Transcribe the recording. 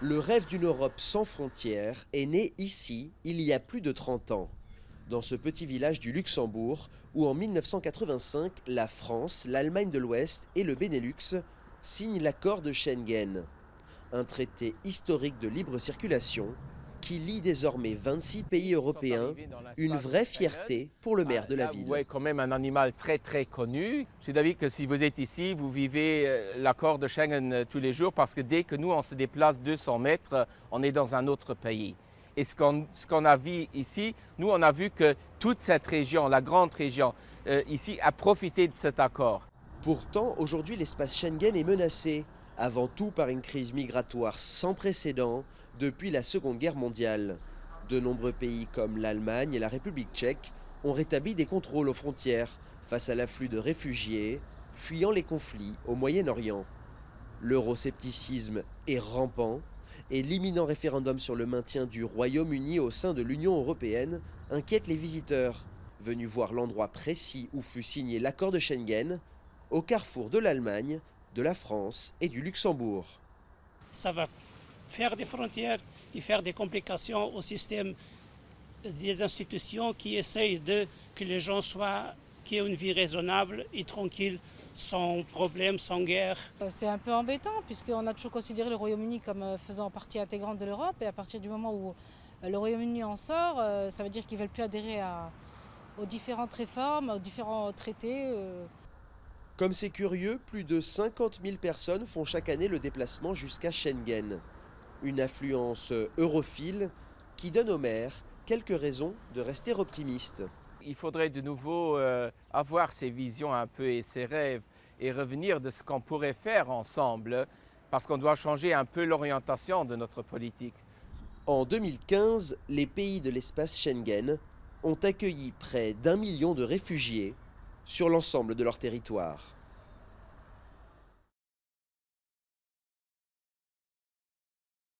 Le rêve d'une Europe sans frontières est né ici, il y a plus de 30 ans, dans ce petit village du Luxembourg, où en 1985, la France, l'Allemagne de l'Ouest et le Benelux signent l'accord de Schengen, un traité historique de libre circulation qui lie désormais 26 pays européens, une vraie fierté pour le maire de la Là, vous ville. voyez quand même un animal très très connu. Je suis d'avis que si vous êtes ici, vous vivez l'accord de Schengen tous les jours parce que dès que nous, on se déplace 200 mètres, on est dans un autre pays. Et ce qu'on a vu ici, nous, on a vu que toute cette région, la grande région ici, a profité de cet accord. Pourtant, aujourd'hui, l'espace Schengen est menacé, avant tout par une crise migratoire sans précédent depuis la Seconde Guerre mondiale. De nombreux pays comme l'Allemagne et la République tchèque ont rétabli des contrôles aux frontières face à l'afflux de réfugiés fuyant les conflits au Moyen-Orient. L'euroscepticisme est rampant et l'imminent référendum sur le maintien du Royaume-Uni au sein de l'Union européenne inquiète les visiteurs, venus voir l'endroit précis où fut signé l'accord de Schengen, au carrefour de l'Allemagne, de la France et du Luxembourg. Ça va faire des frontières et faire des complications au système des institutions qui essayent que les gens qui aient une vie raisonnable et tranquille, sans problème, sans guerre. C'est un peu embêtant puisqu'on a toujours considéré le Royaume-Uni comme faisant partie intégrante de l'Europe et à partir du moment où le Royaume-Uni en sort, ça veut dire qu'ils ne veulent plus adhérer aux différentes réformes, aux différents traités. Comme c'est curieux, plus de 50 000 personnes font chaque année le déplacement jusqu'à Schengen. Une affluence europhile qui donne au maire quelques raisons de rester optimiste. Il faudrait de nouveau avoir ces visions un peu et ces rêves et revenir de ce qu'on pourrait faire ensemble parce qu'on doit changer un peu l'orientation de notre politique. En 2015, les pays de l'espace Schengen ont accueilli près d'1 million de réfugiés sur l'ensemble de leur territoire.